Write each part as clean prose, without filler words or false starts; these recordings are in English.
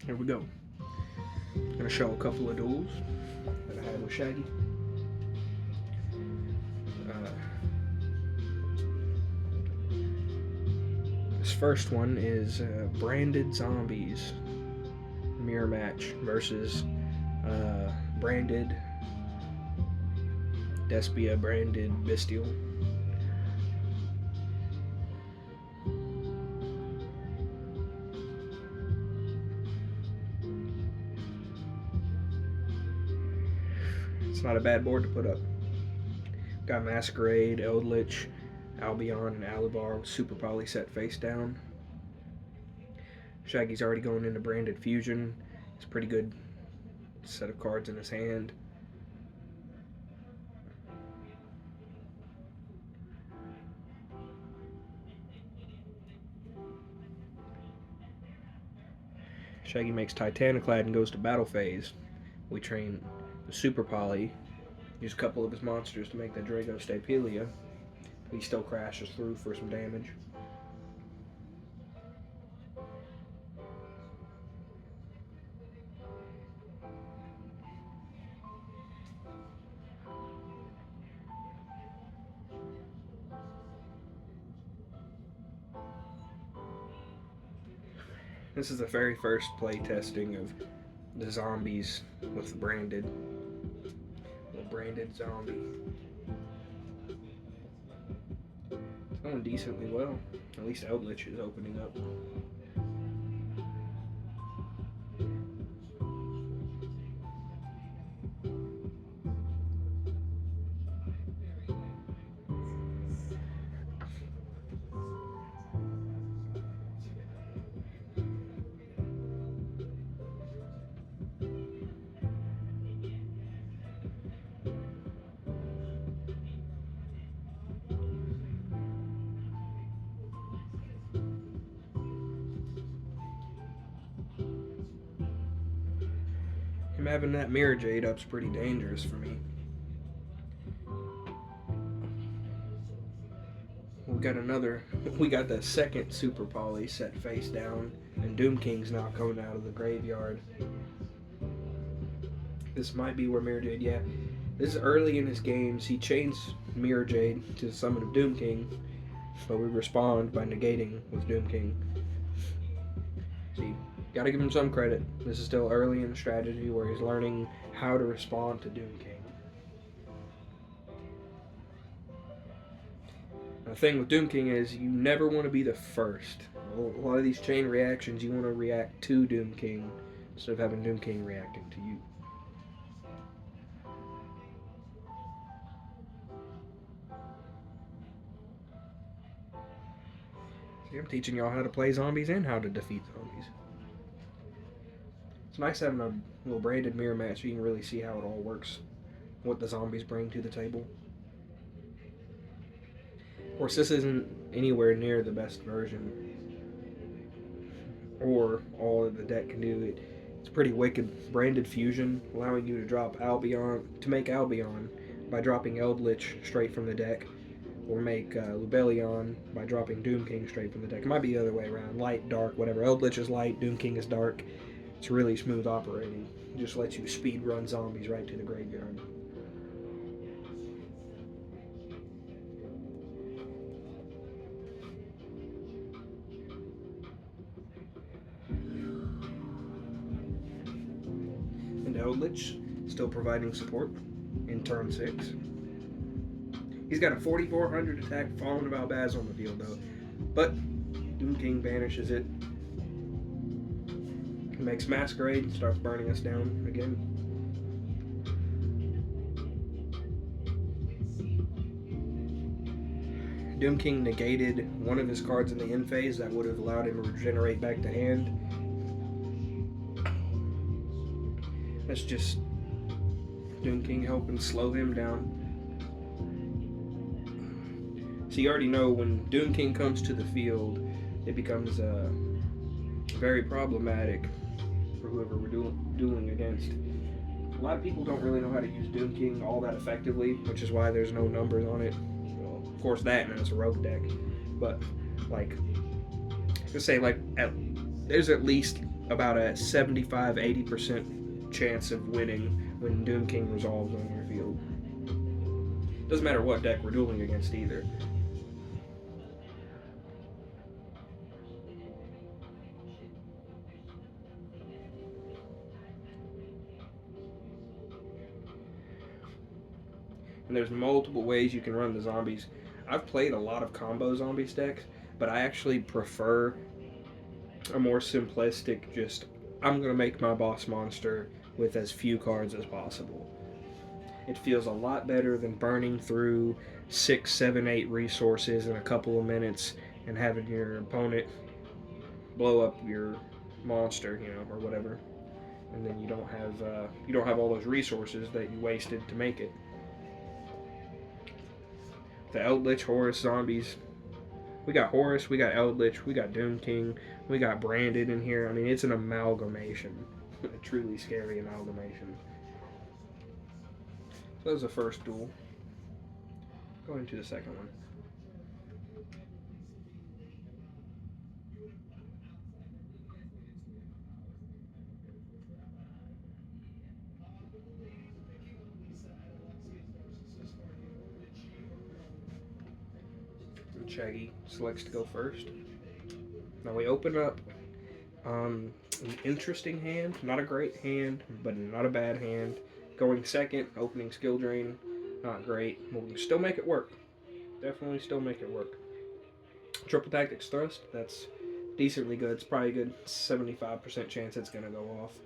Here we go. I'm gonna show a couple of duels that I had with Shaggy. This first one is Branded Zombies mirror match versus branded Despia branded Bystial. It's not a bad board to put up. Got Masquerade, Eldritch, Albion, and Alubar with Super Poly set face down. Shaggy's already going into Branded Fusion. It's a pretty good set of cards in his hand. Shaggy makes Titaniclad and goes to battle phase. We train the Super Poly, use a couple of his monsters to make the Drago Stapelia. He still crashes through for some damage. This is the very first play testing of the zombies with the branded zombie. It's going decently well. At least Eldritch is opening up. Him having that Mirror Jade up's pretty dangerous for me. We got the second Super Poly set face down, and Doom King's now coming out of the graveyard. This might be where Mirror Jade, yeah. This is early in his games. He chains Mirror Jade to the summon of Doom King, but we respond by negating with Doom King. See, gotta give him some credit. This is still early in the strategy where he's learning how to respond to Doom King. The thing with Doom King is you never want to be the first. A lot of these chain reactions, you want to react to Doom King instead of having Doom King reacting to you. See, I'm teaching y'all how to play zombies and how to defeat zombies. It's nice having a little branded mirror match so you can really see how it all works, what the zombies bring to the table. Of course, this isn't anywhere near the best version, or all that the deck can do. It's pretty wicked. Branded Fusion, allowing you to drop Albion, to make Albion by dropping Eldritch straight from the deck, or make Lubellion by dropping Doom King straight from the deck. It might be the other way around, light, dark, whatever. Eldritch is light, Doom King is dark. It's really smooth operating. It just lets you speed run zombies right to the graveyard. And Eldritch still providing support in turn 6. He's got a 4,400 attack Fallen of Albaz on the field though, but Doom King banishes it. He makes Masquerade and starts burning us down again. Doom King negated one of his cards in the end phase that would have allowed him to regenerate back to hand. That's just Doom King helping slow him down. So you already know when Doom King comes to the field, it becomes very problematic for whoever we're dueling against. A lot of people don't really know how to use Doom King all that effectively, which is why there's no numbers on it. Well, of course that, and it's a rogue deck. But, like, let's say, like, there's at least about a 75-80% chance of winning when Doom King resolves on your field. Doesn't matter what deck we're dueling against either. And there's multiple ways you can run the zombies. I've played a lot of combo zombies decks, but I actually prefer a more simplistic, just I'm going to make my boss monster with as few cards as possible. It feels a lot better than burning through 6, 7, 8 resources in a couple of minutes and having your opponent blow up your monster, or whatever, and then you don't have all those resources that you wasted to make it. The Eldritch Horus zombies. We got Horus, we got Eldritch, we got Doom King, we got Branded in here. I mean, it's an amalgamation. A truly scary amalgamation. So that was the first duel. Going to the second one. And Shaggy selects to go first. Now we open up an interesting hand. Not a great hand, but not a bad hand. Going second, opening skill drain. Not great. We'll still make it work. Definitely still make it work. Triple Tactics Thrust. That's decently good. It's probably a good 75% chance it's going to go off.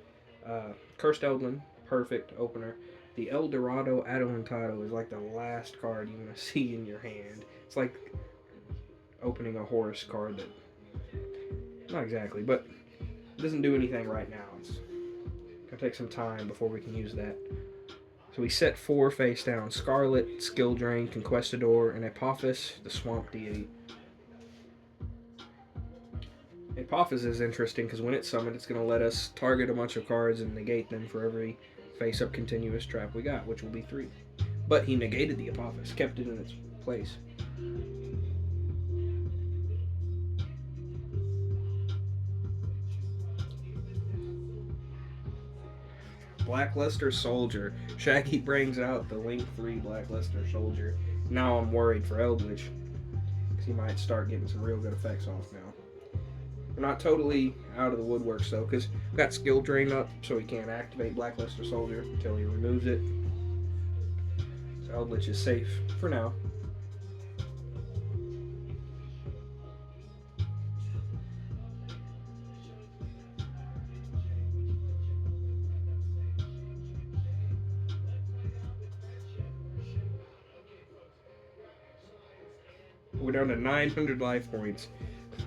Cursed Eldlin. Perfect opener. The El Dorado Adelantado is like the last card you want to see in your hand. It's like opening a Horus card that... Not exactly, but it doesn't do anything right now. It's going to take some time before we can use that. So we set 4 face down. Scarlet, Skill Drain, Conquistador, and Apophis, the Swamp Deity. Apophis is interesting because when it's summoned, it's going to let us target a bunch of cards and negate them for every face-up continuous trap we got, which will be 3. But he negated the Apophis, kept it in its place. Blackluster Soldier. Shaggy brings out the Link 3 Blackluster Soldier. Now I'm worried for Eldritch, because he might start getting some real good effects off now. We're not totally out of the woodworks though, because we've got Skill Drain up, so he can't activate Blackluster Soldier until he removes it. So Eldritch is safe for now. We're down to 900 life points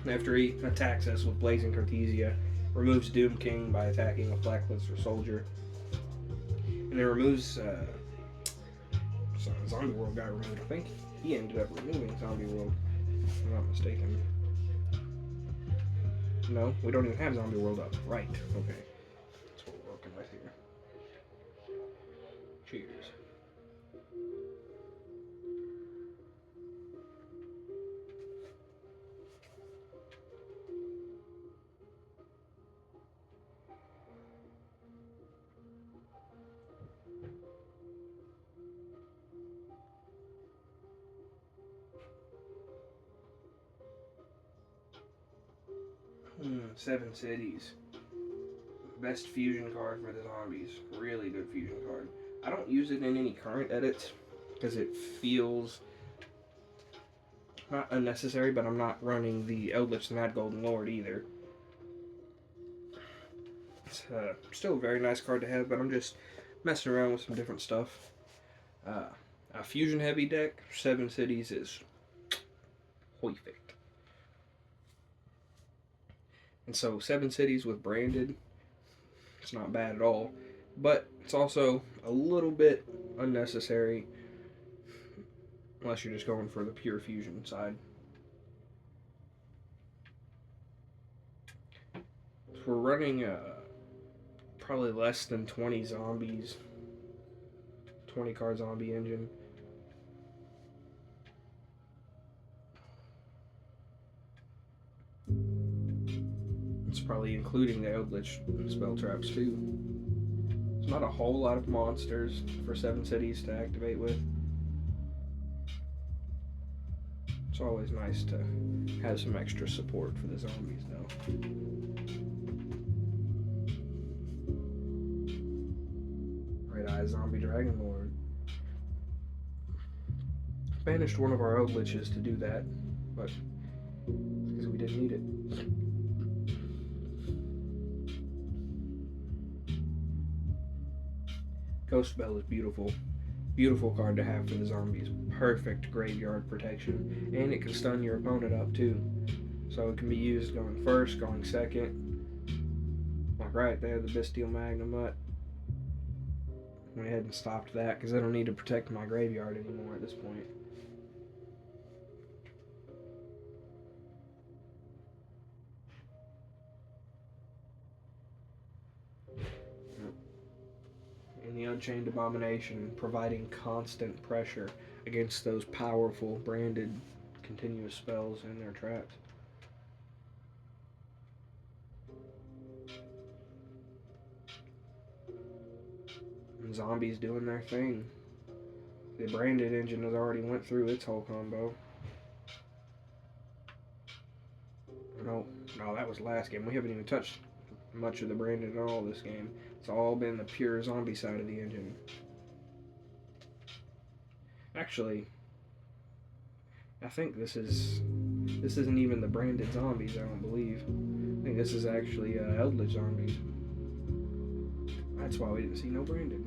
after he attacks us with Blazing Cartesia, removes Doom King by attacking with Blackluster Soldier, and then removes Zombie World got removed. I think he ended up removing Zombie World, if I'm not mistaken. No, we don't even have Zombie World up. Right, okay. That's what we're working with here. Cheers. Seven Cities. Best fusion card for the zombies. Really good fusion card. I don't use it in any current edits because it feels not unnecessary, but I'm not running the Eldritch Mad Golden Lord either. It's still a very nice card to have, but I'm just messing around with some different stuff. A fusion heavy deck, Seven Cities is perfect. And so 7 cities with branded, it's not bad at all. But it's also a little bit unnecessary unless you're just going for the pure fusion side. So we're running probably less than 20 zombies, 20 card zombie engine. It's probably including the Eldritch spell traps too. There's not a whole lot of monsters for 7 cities to activate with. It's always nice to have some extra support for the zombies though. Red Eye Zombie Dragon Lord. Banished one of our Eldritches to do that, but because we didn't need it. Ghost Bell is beautiful. Beautiful card to have for the zombies. Perfect graveyard protection. And it can stun your opponent up too. So it can be used going first, going second. Like right there, the Bystial Magnamut. Went ahead and stopped that because I don't need to protect my graveyard anymore at this point. And the Unchained Abomination, providing constant pressure against those powerful branded continuous spells and their traps. And zombies doing their thing. The branded engine has already went through its whole combo. No, that was last game. We haven't even touched much of the branded at all this game. It's all been the pure zombie side of the engine. Actually, I think this isn't even the branded zombies, I don't believe. I think this is actually Eldritch zombies. That's why we didn't see no branded.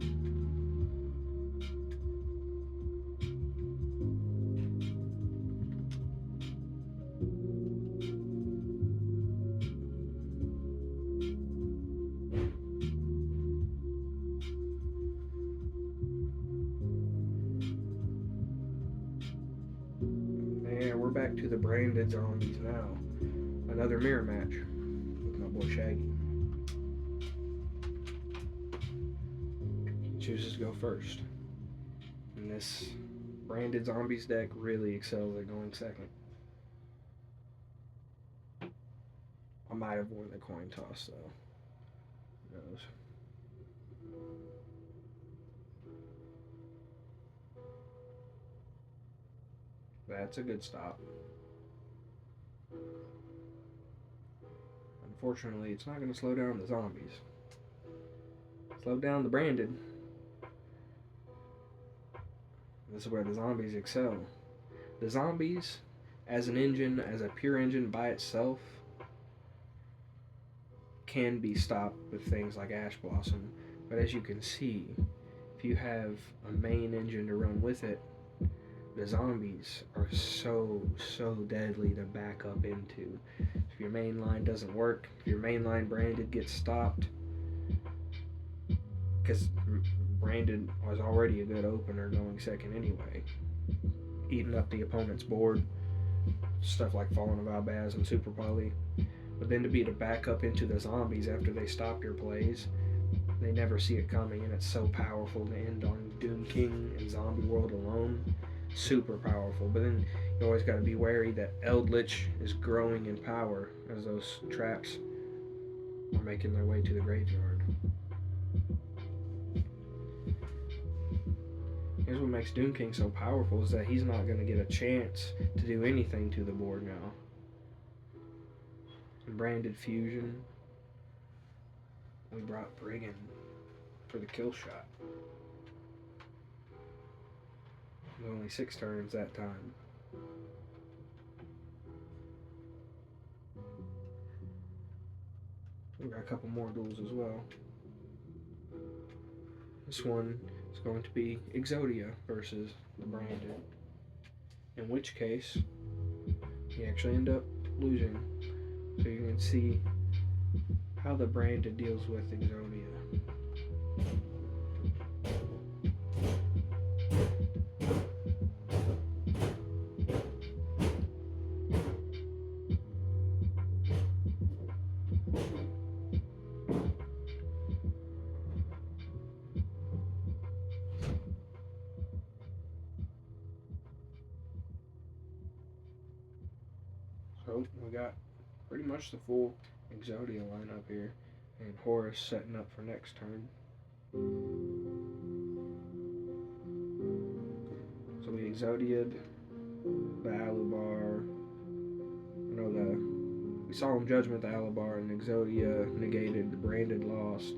And we're back to the branded zombies now. Another mirror match with my boy Shaggy. He chooses to go first. And this branded zombies deck really excels at going second. I might have won the coin toss though. Who knows? That's a good stop. Unfortunately, it's not going to slow down the zombies. Slow down the branded. This is where the zombies excel. The zombies, as an engine, as a pure engine by itself, can be stopped with things like Ash Blossom. But as you can see, if you have a main engine to run with it, the zombies are so deadly to back up into. If your main line doesn't work, if your main line branded gets stopped, because branded was already a good opener going second anyway, eating up the opponent's board, stuff like Fallen of Albaz and Super Poly. But then to be to back up into the zombies after they stop your plays, they never see it coming, and it's so powerful to end on Doom King and Zombie World alone. Super powerful. But then you always got to be wary that Eldritch is growing in power as those traps are making their way to the graveyard. Here's what makes Doom King so powerful is that he's not going to get a chance to do anything to the board now. In Branded Fusion, we brought Brigand for the kill shot. Only 6 turns that time. We got a couple more duels as well. This one is going to be Exodia versus the Branded. In which case, we actually end up losing. So you can see how the Branded deals with Exodia. So we got pretty much the full Exodia line up here, and Horus setting up for next turn. So we Exodia'd the Alubar. We Solemn Judgment the Alubar, and Exodia negated the Branded Lost.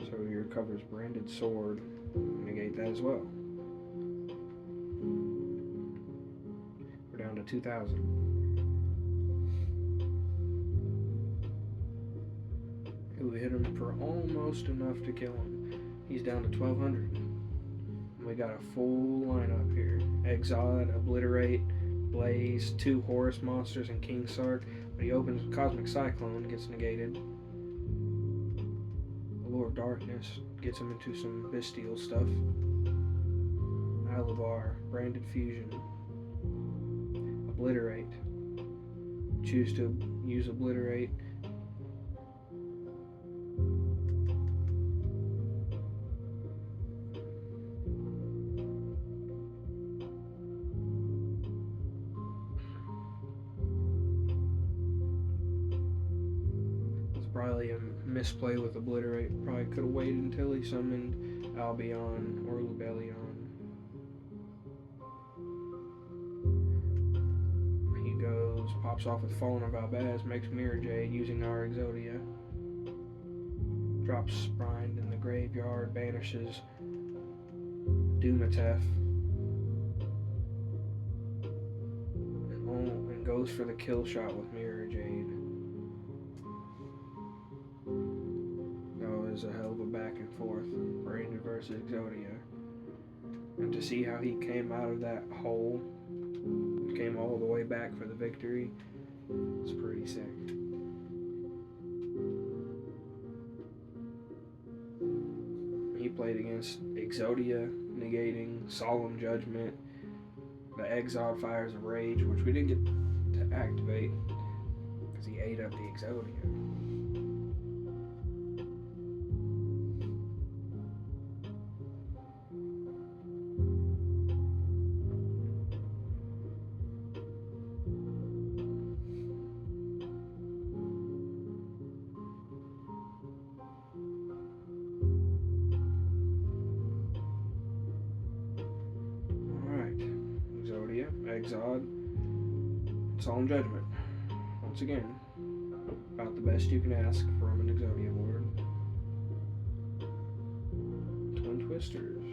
So he recovers Branded Sword, negate that as well. We're down to 2,000. We hit him for almost enough to kill him. He's down to 1,200. And we got a full lineup here. Exod, Obliterate, Blaze, 2 Horus monsters, and King Sark. But he opens Cosmic Cyclone, gets negated. Allure of Darkness gets him into some Bystial stuff. Alubar, Branded Fusion, Obliterate. Choose to use Obliterate. Probably a misplay with Obliterate. Probably could have waited until he summoned Albion or Lubellion. He goes, pops off with Fallen of Albaz, makes Mirror Jade using our Exodia. Drops Sprined in the graveyard, banishes Dumatef. And goes for the kill shot with Mirror Jade. A hell of a back and forth, Branded versus Exodia, and to see how he came out of that hole, came all the way back for the victory, it's pretty sick. He played against Exodia, negating Solemn Judgment, the Exod Fires of Rage, which we didn't get to activate because he ate up the Exodia. Exod, Solemn Judgment. Once again, about the best you can ask from an Exodia board. Twin Twisters.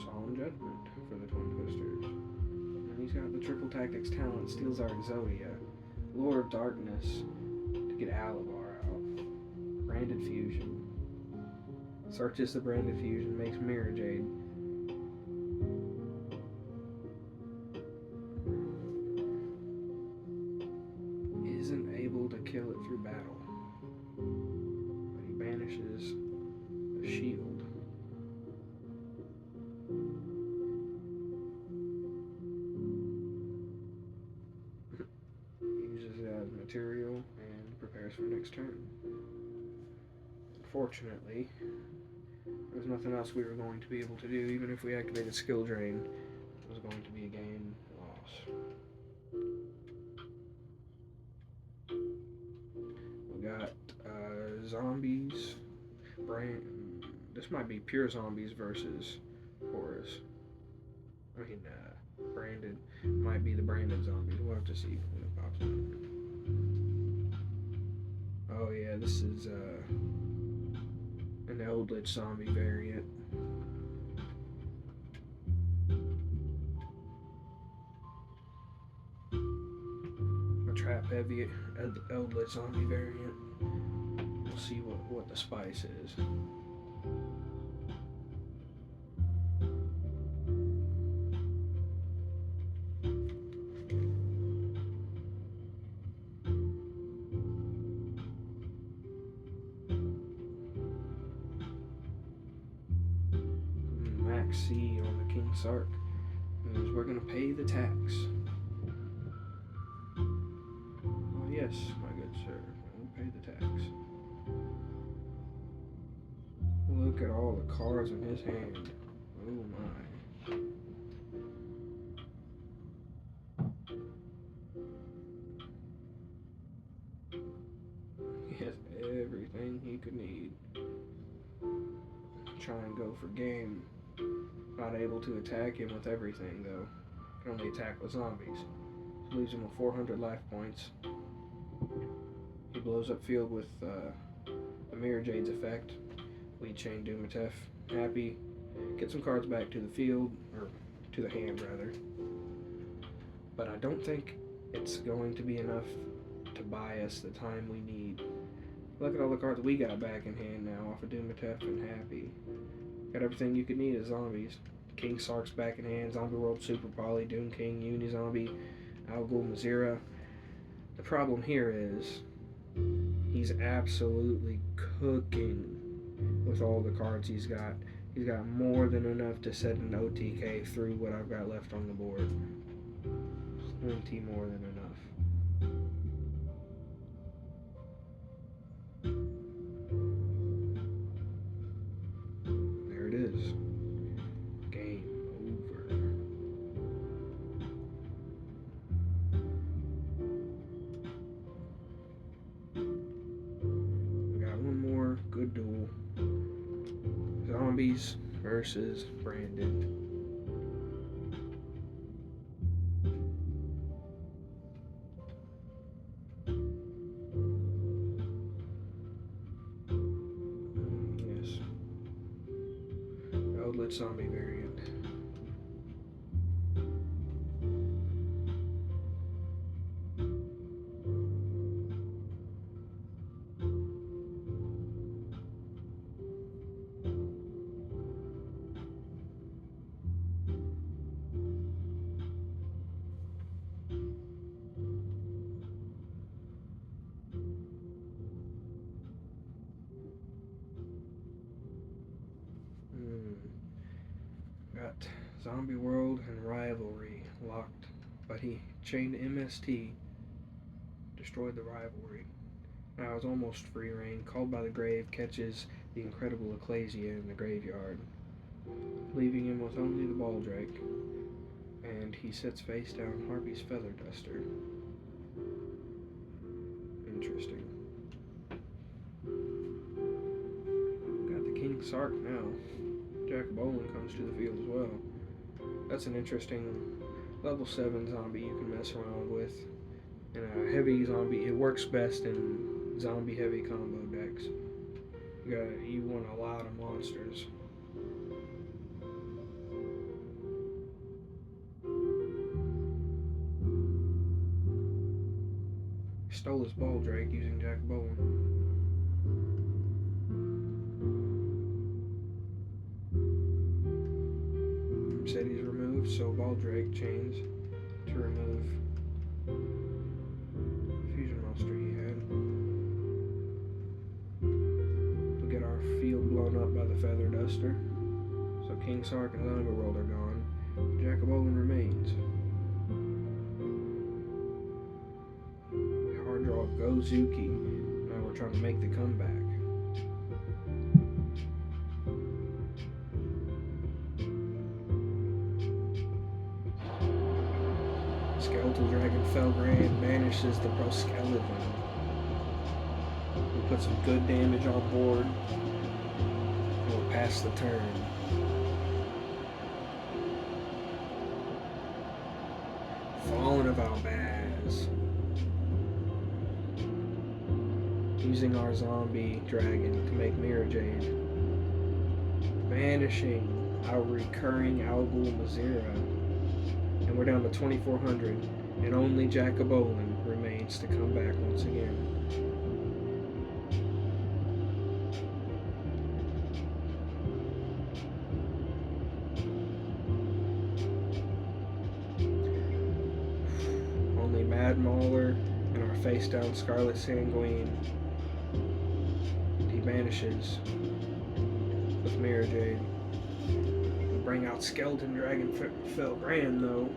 Solemn Judgment for the Twin Twisters. And he's got the Triple Tactics talent, steals our Exodia. Lure of Darkness to get Alubar out. Branded Fusion. Searches the Branded Fusion, makes Mirror Jade. Kill it through battle, but he banishes a shield. Uses it as material and prepares for next turn. Unfortunately, there was nothing else we were going to be able to do. Even if we activated Skill Drain, it was going to be a game loss. Got zombies. This might be pure zombies versus Horus. Branded. Might be the Branded zombies. We'll have to see when it pops up. Oh yeah, this is an Eldritch zombie variant. Trap heavy Eldritch zombie variant. We'll see what the spice is. Max C on the King Sark means we're gonna pay the tax. Yes, my good sir, we'll pay the tax. Look at all the cards in his hand. Oh my. He has everything he could need. Try and go for game. Not able to attack him with everything though. Can only attack with zombies. Leaves him with 400 life points. He blows up field with the Mirror Jade's effect. Lead Chain Dumatef. Happy. Get some cards back to the field, or to the hand rather. But I don't think it's going to be enough to buy us the time we need. Look at all the cards we got back in hand now off of Dumatef and Happy. Got everything you could need as zombies. King Sark's back in hand, Zombie World Super Poly, Doom King, Unizombie, Algul Mazira. The problem here is he's absolutely cooking with all the cards he's got. He's got more than enough to set an OTK through what I've got left on the board. Plenty more than enough. There it is. Game over. We got one more good duel. Zombies versus Branded. Yes. Outlet zombie variant. Got Zombie World and Rivalry locked, but he chained MST, destroyed the Rivalry. Now it's almost free reign. Called by the Grave catches the incredible Ecclesia in the graveyard, leaving him with only the Baldrake, and he sits face down Harpy's Feather Duster. Interesting. Got the King Sark now. Jack Bolin comes to the field as well. That's an interesting level 7 zombie you can mess around with. And a heavy zombie, it works best in zombie heavy combo decks. You want a lot of monsters. Stole his Baldrake using Jack Bolin. Cities removed, so Baldrake chains to remove fusion monster he had. We'll get our field blown up by the Feather Duster. So King Sark and Zombie World are gone. Jacobolin remains. Hard draw Gozuki. Now we're trying to make the comeback. Skeletal Dragon Felgrand banishes the Proskeleton. We put some good damage on board, and we'll pass the turn. Fallen of Albaz. Using our zombie dragon to make Mirror Jade. Banishing our recurring Algul Mazira. And we're down to 2,400, and only Jacobolin remains to come back once again. Only Mad Mauler and our face-down Scarlet Sanguine. He banishes with Mirror Jade. Bring out Skeleton Dragon Felgrand though.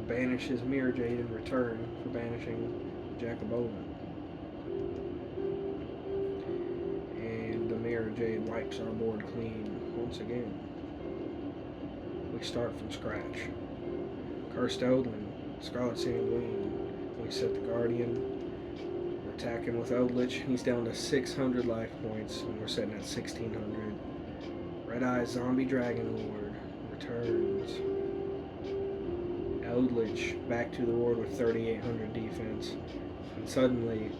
Banishes Mirror Jade in return for banishing Jacobolin. And the Mirror Jade wipes our board clean once again. We start from scratch. Cursed Eldin, Scarlet Sanguine, We set the Guardian. We're attacking with Eldritch. He's down to 600 life points, and we're setting at 1600. Red Eye Zombie Dragon Lord returns. Eldritch back to the Lord with 3800 defense. And suddenly,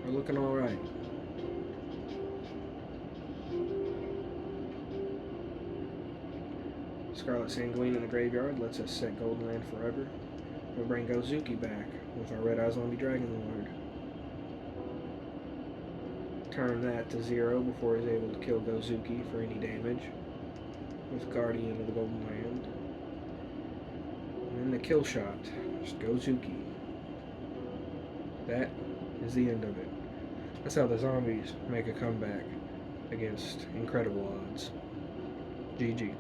we're looking alright. Scarlet Sanguine in the graveyard lets us set Golden Land forever. We'll bring Gozuki back with our Red Eye Zombie Dragon Lord. Turn that to 0 before he's able to kill Gozuki for any damage with Guardian of the Golden Land. And then the kill shot, just Gozuki. That is the end of it. That's how the zombies make a comeback against incredible odds. GG.